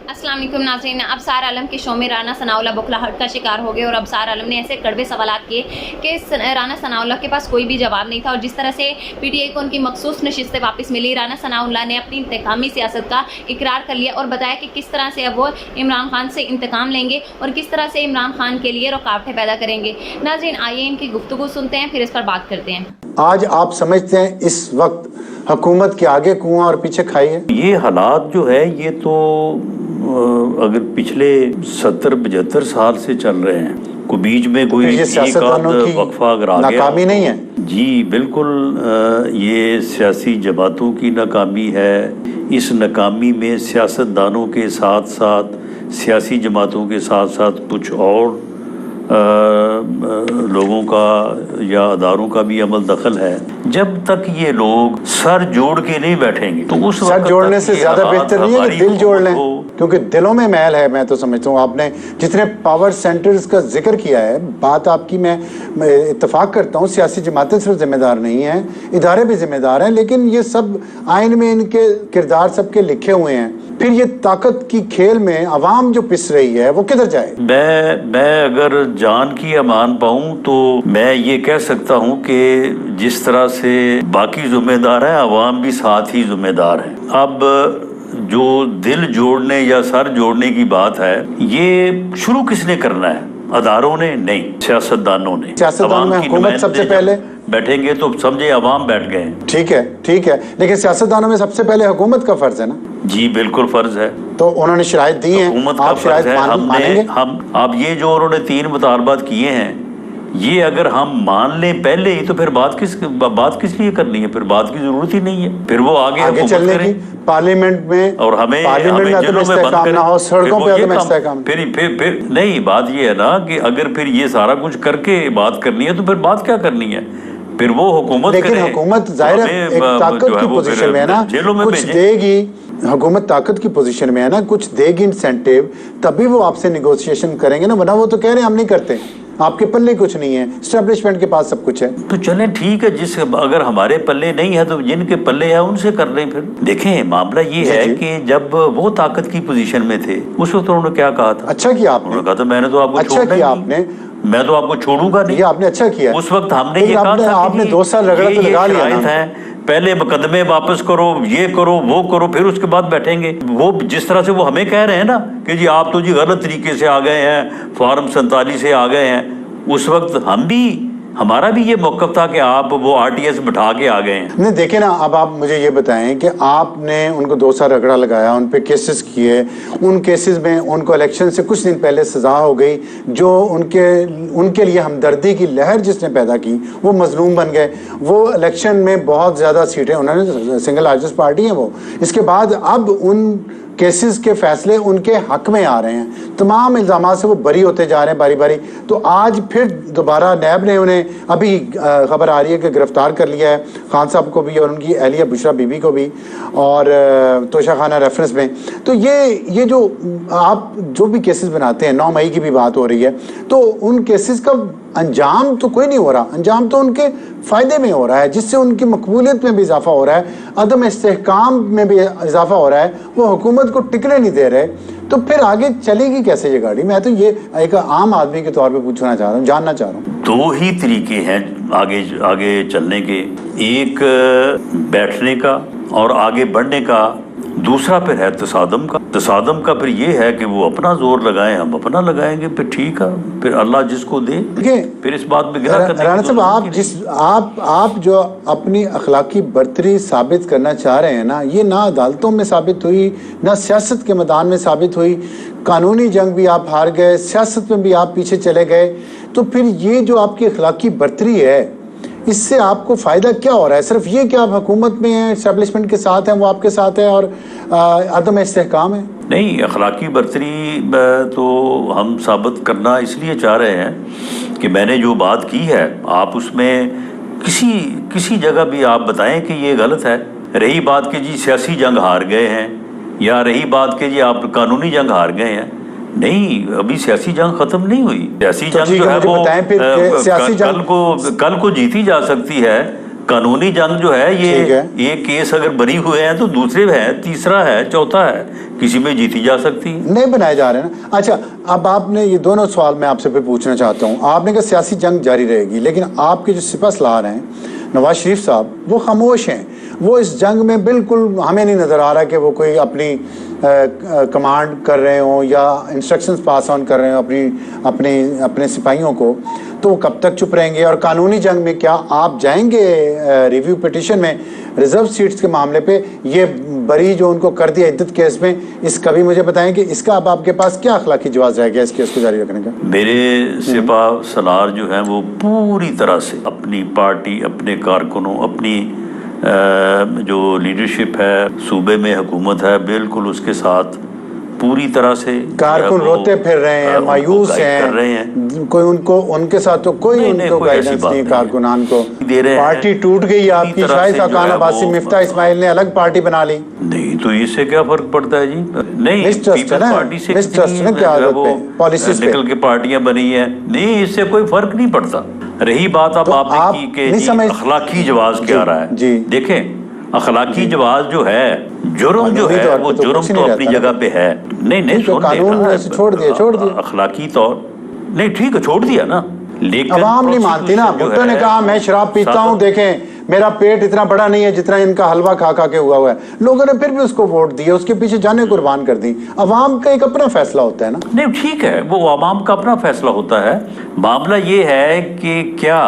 अस्सलाम वालेकुम नाज़रीन, अबसार आलम के शो में राना सनाउल्लाह बौखलाहट का शिकार हो गए और अबसार आलम ने ऐसे कड़वे सवालात किए कि राना सनाउल्लाह के पास कोई भी जवाब नहीं था। और जिस तरह से पीटीआई को उनकी मखसूस नशिस्तें वापस मिली, राना सनाउल्लाह ने अपनी इंतकामी सियासत का इकरार कर लिया और बताया कि किस तरह से अब वो इमरान खान से इंतकाम लेंगे और किस तरह से इमरान खान के लिए रुकावटें पैदा करेंगे। नाज़रीन, आइए इनकी गुफ्तगू सुनते हैं, फिर इस पर बात करते हैं। आज आप समझते हैं इस वक्त हुकूमत के आगे कुआं और पीछे खाई है? ये हालात जो है ये तो अगर पिछले 70-75 साल से चल रहे हैं, को बीच में कोई एक आध वक्फा अगर आ गया, नाकामी नहीं है जी बिल्कुल। ये सियासी जमातों की नाकामी है। इस नाकामी में सियासतदानों के साथ साथ सियासी जमातों के साथ साथ कुछ और लोगों का या अदारों का भी अमल दखल है। जब तक ये लोग सर जोड़ के नहीं बैठेंगे तो उस सर जोड़ने से ज्यादा बेहतर नहीं है कि दिल जोड़ लें, क्योंकि दिलों में मैल है। मैं तो समझता हूँ आपने जितने पावर सेंटर्स का जिक्र किया है, बात आपकी मैं इत्तेफाक करता हूँ। सियासी जमातें सिर्फ जिम्मेदार नहीं हैं, इदारे भी जिम्मेदार हैं, लेकिन ये सब आइन में इनके किरदार सबके लिखे हुए हैं। फिर ये ताकत की खेल में अवाम जो पिस रही है वो किधर जाए? मैं अगर जान की अमान पाऊं तो मैं ये कह सकता हूं कि जिस तरह से बाकी जिम्मेदार हैं, अवाम भी साथ ही जिम्मेदार है। अब जो दिल जोड़ने या सर जोड़ने की बात है, ये शुरू किसने करना है? अदारों ने नहीं, सियासतदानों ने। सियासतदानों में हुकूमत सबसे पहले बैठेंगे तो समझे अवाम बैठ गए। ठीक है, लेकिन सियासतदानों में सबसे पहले हुकूमत का फर्ज है ना? जी बिल्कुल फर्ज है। तो उन्होंने शराइत दी है, हुकूमत का फर्ज है। हम अब ये जो उन्होंने 3 मुतालबात किए हैं, ये अगर हम मान लें पहले ही तो फिर बात किस लिए करनी है? फिर बात की जरूरत ही नहीं है। फिर वो आगे चलने की पार्लियामेंट में, और हमें जेलों में बंद करें, हो, सड़कों पे इस्तेहकाम। फिर नहीं, बात ये है ना कि अगर फिर ये सारा कुछ करके बात करनी है तो फिर बात क्या करनी है? फिर वो हुकूमत करे। लेकिन हुकूमत जाहिर है एक ताकत की पोजीशन में है ना, कुछ देगी। हुकूमत ताकत की पोजीशन में है ना, कुछ देगी इंसेंटिव, तभी वो आपसे निगोशिएशन करेंगे ना, वरना वो तो कह रहे हैं हम नहीं करते, आपके पल्ले कुछ नहीं है, एस्टेब्लिशमेंट के पास सब कुछ है। तो चलें ठीक है, जिस अगर हमारे पल्ले नहीं है तो जिनके पल्ले है उनसे कर लें। फिर देखें, मामला ये है कि जब वो ताकत की पोजीशन में थे उस वक्त उन्होंने क्या कहा था? अच्छा किया आपने। उन्होंने कहा था मैंने तो आपको अच्छा किया आपने, मैं तो आपको छोड़ूंगा नहीं। आपने अच्छा किया। उस वक्त हमने ये कहा था आपने 2 साल रगड़ा तो लगा लिया ना। पहले मुकदमे वापस करो, ये करो, वो करो, फिर उसके बाद बैठेंगे। वो जिस तरह से वो हमें कह रहे हैं ना कि जी आप तो जी गलत तरीके से आ गए हैं, फॉर्म 47 से आ गए हैं, उस वक्त हमारा भी ये मौक़िफ़ था कि आप वो आरटीएस बिठा के आ गए हैं। नहीं देखे ना, अब आप मुझे ये बताएं कि आपने उनको 2 साल रगड़ा लगाया, उन पे केसेस किए, उन केसेस में उनको इलेक्शन से कुछ दिन पहले सजा हो गई, जो उनके लिए हमदर्दी की लहर जिसने पैदा की वो मजलूम बन गए। वो इलेक्शन में बहुत ज़्यादा सीटें, उन्होंने सिंगल लार्जेस्ट पार्टी है वो। इसके बाद अब उन केसेस के फैसले उनके हक में आ रहे हैं, तमाम इल्ज़ामात से वो बरी होते जा रहे हैं बारी बारी। तो आज फिर दोबारा नैब ने उन्हें, अभी खबर आ रही है कि गिरफ्तार कर लिया है, खान साहब को भी और उनकी अहलिया बुशरा बीबी को भी, और तोशा खाना रेफरेंस में। तो ये जो आप जो भी केसेस बनाते हैं, 9 मई की भी बात हो रही है, तो उन केसेस का अंजाम तो कोई नहीं हो रहा, अंजाम तो उनके फ़ायदे में हो रहा है, जिससे उनकी मकबूलियत में भी इजाफा हो रहा है, अदम इस्तेहकाम में भी इजाफा हो रहा है, वो हुकूमत को टिकने नहीं दे रहे। तो फिर आगे चलेगी कैसे ये गाड़ी? मैं तो ये एक आम आदमी के तौर पे पूछना चाह रहा हूँ, जानना चाह रहा हूँ। 2 ही तरीके हैं आगे चलने के, एक बैठने का और आगे बढ़ने का, दूसरा फिर है तसादम का फिर ये है कि वो अपना जोर लगाएं, हम अपना लगाएंगे, फिर ठीक है, फिर अल्लाह जिसको दे। फिर इस बात में गिरा करने राना साहब, आप जो अपनी अखलाकी बर्तरी साबित करना चाह रहे हैं ना, ये ना अदालतों में साबित हुई, ना सियासत के मैदान में साबित हुई। कानूनी जंग भी आप हार गए, सियासत में भी आप पीछे चले गए। तो फिर ये जो आपकी अखलाकी बर्तरी है, इससे आपको फ़ायदा क्या हो रहा है? सिर्फ ये कि आप हुकूमत में हैं, एस्टेब्लिशमेंट के साथ हैं, वो आपके साथ है, और अदम इस्तेहकाम है? नहीं, अखलाकी बर्तरी तो हम साबित करना इसलिए चाह रहे हैं कि मैंने जो बात की है, आप उसमें किसी जगह भी आप बताएं कि ये गलत है। रही बात कि जी सियासी जंग हार गए हैं, या रही बात कि जी आप कानूनी जंग हार गए हैं, नहीं, अभी सियासी जंग खत्म नहीं हुई। सियासी जंग जो है वो कल को जीती जा सकती है, قانونی جنگ جو ہے ٹھیک ہے۔ یہ کیس اگر بری ہوئے ہیں تو دوسرے ہے، تیسرا ہے، چوتھا ہے، کسی میں جیتی جا سکتی ہے۔ نہیں بنائے جا رہے ہیں نا۔ اچھا اب آپ نے یہ دونوں سوال میں آپ سے پھر پوچھنا چاہتا ہوں۔ آپ نے کہا سیاسی جنگ جاری رہے گی، لیکن آپ کے جو سپہ سالار ہیں نواز شریف صاحب وہ خاموش ہیں، وہ اس جنگ میں بالکل ہمیں نہیں نظر آ رہا کہ وہ کوئی اپنی کمانڈ کر رہے ہوں یا انسٹرکشنز پاس آن کر رہے ہوں اپنے سپاہیوں کو، تو وہ کب تک چپ رہیں گے؟ اور قانونی جنگ میں کیا آپ جائیں گے ریویو پٹیشن میں ریزرو سیٹس کے معاملے پہ؟ یہ بری جو ان کو کر دیا عدت کیس میں، اس کا بھی مجھے بتائیں کہ اس کا اب آپ کے پاس کیا اخلاقی جواز رہ گیا اس کیس کو جاری رکھنے کا؟ میرے سپاہ سالار جو ہیں وہ پوری طرح سے اپنی پارٹی، اپنے کارکنوں، اپنی جو لیڈرشپ ہے، صوبے میں حکومت ہے، بالکل اس کے ساتھ پوری طرح سے کارکن روتے پھر رہے ہیں، مایوس ہیں، کوئی ان کے ساتھ تو کوئی ان کو گائیڈنس نہیں، کارکنان کو پارٹی ٹوٹ گئی آپ کی، شاہد خاقان عباسی، مفتاح اسماعیل نے الگ پارٹی بنا لی۔ نہیں تو اس سے کیا فرق پڑتا ہے جی؟ نہیں، مسٹرسٹ ہے نا، مسٹرسٹ ہے کیا عادت پہ، پالیسیز پہ نکل کے پارٹیاں بنی ہیں، نہیں اس سے کوئی فرق نہیں پڑتا۔ رہی بات اب آپ نے کی کہ اخلاقی جواز کیا رہا ہے، دیکھیں اخلاقی جواز جو ہے، جرم جو ہے وہ جرم تو اپنی جگہ پہ ہے، نہیں قانون سے چھوڑ دیا اخلاقی طور نہیں، ٹھیک ہے چھوڑ دیا نا، لیکن عوام نہیں مانتی نا۔ بھٹو نے کہا میں شراب پیتا ہوں، دیکھیں میرا پیٹ اتنا بڑا نہیں ہے جتنا ان کا حلوہ کھا کھا کے ہوا ہے۔ لوگوں نے پھر بھی اس کو ووٹ دیا، اس کے پیچھے جانے قربان کر دی۔ عوام کا ایک اپنا فیصلہ ہوتا ہے نا۔ نہیں ٹھیک ہے، وہ عوام کا اپنا فیصلہ ہوتا ہے۔ معاملہ یہ ہے کہ کیا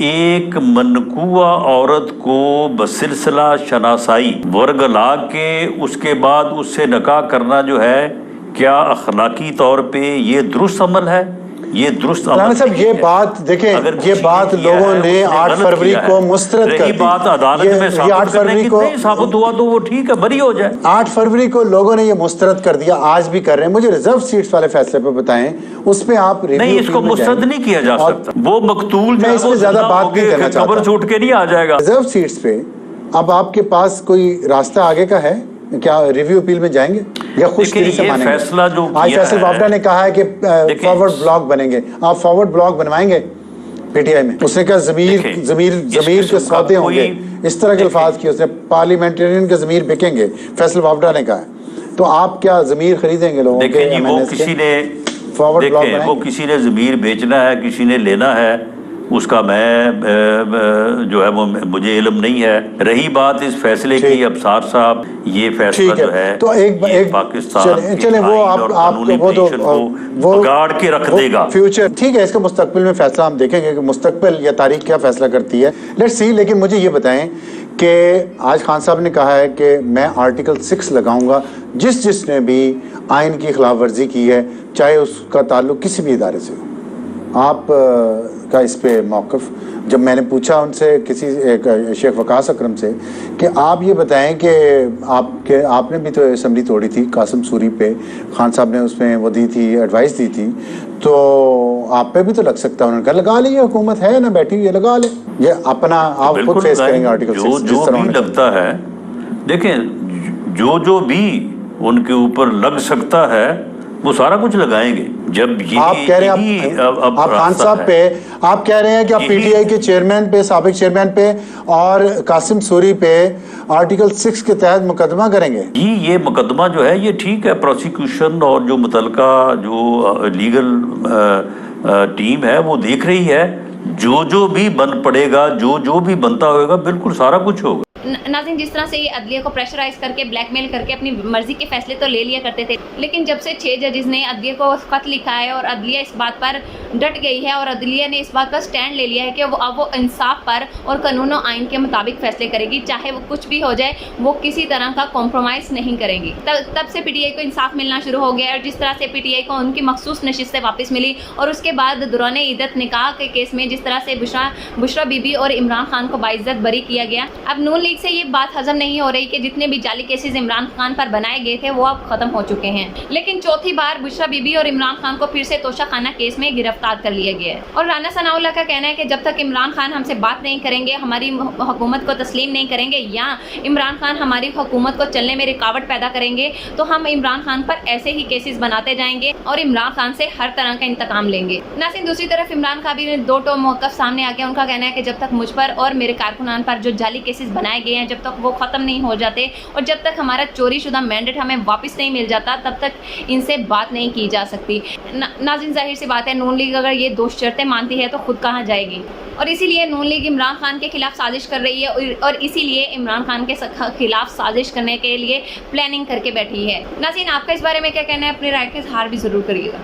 ایک منقوع عورت کو بسلسلہ شناسائی ورگلا کے اس کے بعد اس سے نکاح کرنا جو ہے، کیا اخلاقی طور پہ یہ درست عمل ہے؟ یہ درست عمل صاحب یہ بات دیکھیں، یہ بات لوگوں نے 8 فروری کو مسترد کر دی۔ بات عدالت میں ثابت کرنے کی نہیں ثابت ہوا تو وہ ٹھیک ہے، بری ہو جائے۔ 8 فروری کو لوگوں نے یہ مسترد کر دیا، آج بھی کر رہے ہیں۔ مجھے ریزرو سیٹس والے فیصلے پہ بتائیں، اس پہ آپ نہیں، اس کو مسترد نہیں کیا جا سکتا، وہ مقتول میں اس میں زیادہ بات نہیں کرنا چاہتا، قبر چھوٹ کے نہیں آ جائے گا۔ ریزرو سیٹس پہ اب آپ کے پاس کوئی راستہ آگے کا ہے کیا؟ ریویو اپیل میں جائیں گے یا خوش دلی سے مانیں گے؟ فیصلہ جو آج فیصل وافدہ نے کہا ہے کہ فارورڈ بلاک بنیں گے، آپ فارورڈ بلاک بنوائیں گے پی ٹی آئی میں؟ اس نے کہا ضمیر کے سودے ہوں گے، اس طرح کے الفاظ کیے اس نے، پارلیمنٹرین کے ضمیر بکیں گے، فیصل وافدہ نے کہا ہے۔ تو آپ کیا ضمیر خریدیں گے لوگوں کے؟ دیکھیں وہ کسی نے فارورڈ بلاک بنائیں گے، وہ کسی نے ضمیر بیچنا ہے، کسی نے لینا ہے، اس کا میں جو ہے وہ مجھے علم نہیں ہے۔ رہی بات اس فیصلے کی، ابصار صاحب یہ فیصلہ جو ہے تو ایک پاکستان چلیں وہ آپ وہ بگاڑ کے رکھ دے گا فیوچر، ٹھیک ہے، اس کا مستقبل میں فیصلہ ہم دیکھیں گے کہ مستقبل یا تاریخ کیا فیصلہ کرتی ہے، لیٹس سی۔ لیکن مجھے یہ بتائیں کہ آج خان صاحب نے کہا ہے کہ میں آرٹیکل 6 لگاؤں گا، جس نے بھی آئین کی خلاف ورزی کی ہے، چاہے اس کا تعلق کسی بھی ادارے سے ہو۔ آپ کا اس پہ موقف؟ جب میں نے پوچھا ان سے شیخ وقاص اکرم سے کہ آپ یہ بتائیں کہ آپ نے بھی تو اسمبلی توڑی تھی قاسم سوری پہ، خان صاحب نے اس میں وہ دی تھی، ایڈوائس دی تھی، تو آپ پہ بھی تو لگ سکتا ہے۔ انہوں نے کہا لگا لیں، حکومت ہے نا بیٹھی ہوئی، لگا لیں، یہ اپنا آپ خود فیس کریں گے آرٹیکل 6 جو بھی لگتا ہے۔ دیکھیں جو بھی ان کے اوپر لگ سکتا ہے وہ سارا کچھ لگائیں گے۔ جب آپ کہہ رہے ہیں آپ خان صاحب پہ، آپ کہہ رہے ہیں کہ آپ پی ٹی آئی کے چیئرمین پہ، سابق چیئرمین پہ اور قاسم سوری پہ آرٹیکل 6 کے تحت مقدمہ کریں گے؟ جی یہ مقدمہ جو ہے یہ ٹھیک ہے، پروسیکیوشن اور جو متعلقہ جو لیگل ٹیم ہے وہ دیکھ رہی ہے، جو بھی بن پڑے گا، جو بھی بنتا ہوگا، بالکل سارا کچھ ہوگا۔ ناظرین جس طرح سے یہ عدلیہ کو پریشرائز کر کے بلیک میل کر کے اپنی مرضی کے فیصلے تو لے لیا کرتے تھے، لیکن جب سے 6 ججز نے عدلیہ کو خط لکھا ہے اور عدلیہ اس بات پر ڈٹ گئی ہے اور عدلیہ نے اس بات کا سٹینڈ لے لیا ہے کہ اب وہ انصاف پر اور قانون و آئین کے مطابق فیصلے کرے گی، چاہے وہ کچھ بھی ہو جائے، وہ کسی طرح کا کمپرومائز نہیں کرے گی۔ تب سے پی ٹی آئی کو انصاف ملنا شروع ہو گیا، اور جس طرح سے پی ٹی آئی کو ان کی مخصوص نشستیں واپس ملی، اور اس کے بعد دوران عدت نکاح کے کیس میں جس طرح سے بشرا بی بی اور عمران خان کو باعزت بری کیا گیا، اب نون لیگ से ये बात हजम नहीं हो रही कि जितने भी जाली केसेस इमरान खान पर बनाए गए थे वो अब खत्म हो चुके हैं, लेकिन चौथी बार बुशरा बीबी और इमरान खान को फिर से तोशाखाना केस में गिरफ्तार कर लिया गया है। और राना सनाउल्लाह का कहना है कि जब तक इमरान खान हमसे बात नहीं करेंगे, हमारी हुकूमत को तस्लीम नहीं करेंगे या इमरान खान हमारी हुकूमत को चलने में रुकावट पैदा करेंगे तो हम इमरान खान पर ऐसे ही केसेस बनाते जाएंगे और इमरान खान से हर तरह का इंतकाम लेंगे। नाज़रीन, दूसरी तरफ इमरान खान भी दो मौक़िफ़ सामने आ गया। उनका कहना है कि जब तक मुझ पर और मेरे कारकुनान पर जो जाली केसेस बनाए गए हैं, जब तक वो ख़त्म नहीं हो जाते और जब तक हमारा चोरी शुदा मैंडेट हमें वापस नहीं मिल जाता, तब तक इनसे बात नहीं की जा सकती। नाज़रीन, जाहिर सी बात है, नून लीग अगर ये दो शर्तें मानती है तो खुद कहाँ जाएगी, और इसीलिए नून लीग इमरान खान के खिलाफ साजिश कर रही है और इसीलिए इमरान खान के खिलाफ साजिश करने के लिए प्लानिंग करके बैठी है। नाज़रीन, आपका इस बारे में क्या कहना है? अपनी राय के इज़हार भी ज़रूर करिएगा।